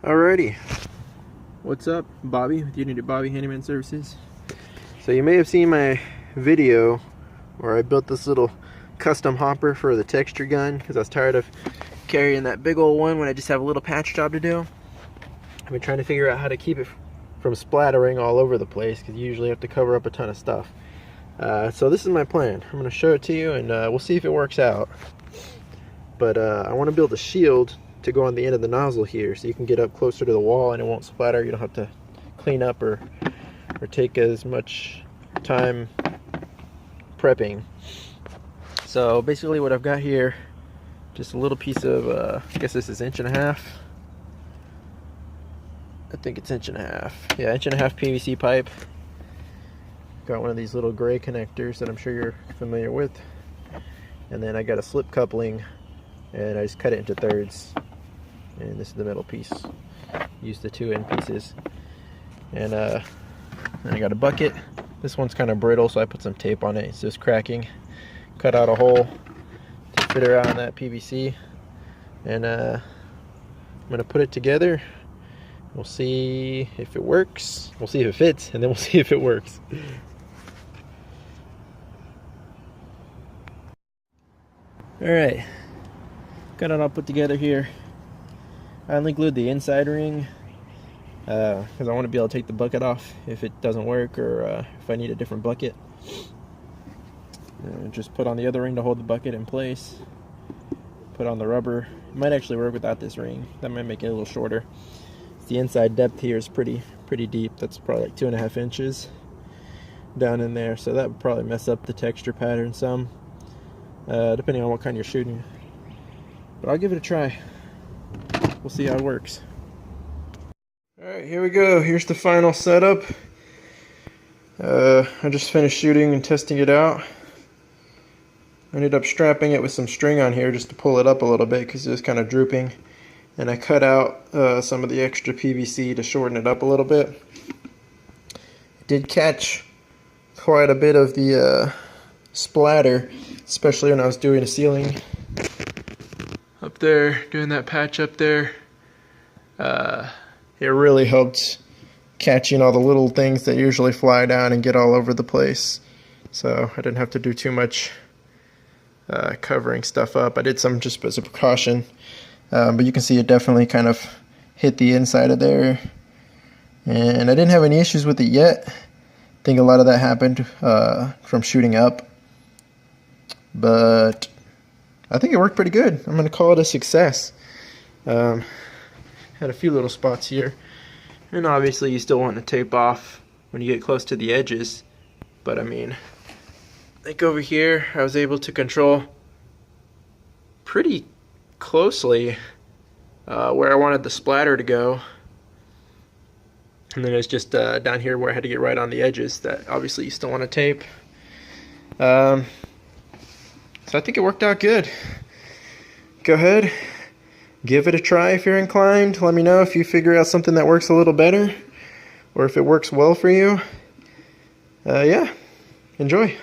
Alrighty, what's up? Bobby with Unity Bobby Handyman Services. So you may have seen my video where I built this little custom hopper for the texture gun because I was tired of carrying that big old one when I just have a little patch job to do. I've been trying to figure out how to keep it from splattering all over the place because you usually have to cover up a ton of stuff. So this is my plan. I'm going to show it to you and we'll see if it works out. But I want to build a shield to go on the end of the nozzle here so you can get up closer to the wall and it won't splatter. You don't have to clean up or take as much time prepping. So basically what I've got here, just a little piece of I guess this is 1.5 inches. I think it's 1.5 inches. Yeah, 1.5 inches PVC pipe. Got one of these little gray connectors that I'm sure you're familiar with. And then I got a slip coupling and I just cut it into thirds. And this is the middle piece. Use the 2 end pieces. And then I got a bucket. This one's kind of brittle, so I put some tape on it. It's just cracking. Cut out a hole to fit around that PVC. And I'm gonna put it together. We'll see if it works. We'll see if it fits, and then we'll see if it works. Alright, got it all put together here. I only glued the inside ring because I want to be able to take the bucket off if it doesn't work, or if I need a different bucket. Just put on the other ring to hold the bucket in place. Put on the rubber. It might actually work without this ring. That might make it a little shorter. The inside depth here is pretty deep. That's probably like 2.5 inches down in there, so that would probably mess up the texture pattern some, depending on what kind you're shooting. But I'll give it a try. We'll see how it works. Alright, here we go. Here's the final setup. I just finished shooting and testing it out. I ended up strapping it with some string on here just to pull it up a little bit because it was kind of drooping. And I cut out some of the extra PVC to shorten it up a little bit. It did catch quite a bit of the splatter, especially when I was doing the ceiling. Up there, doing that patch up there, it really helped catching all the little things that usually fly down and get all over the place. So I didn't have to do too much covering stuff up. I did some just as a precaution, but you can see it definitely kind of hit the inside of there. And I didn't have any issues with it yet. I think a lot of that happened from shooting up, but I think it worked pretty good. I'm going to call it a success. Had a few little spots here. And obviously you still want to tape off when you get close to the edges. But I mean, like over here, I was able to control pretty closely where I wanted the splatter to go. And then it's just down here where I had to get right on the edges that obviously you still want to tape. So I think it worked out good. Go ahead, give it a try if you're inclined. Let me know if you figure out something that works a little better or if it works well for you. Yeah, enjoy.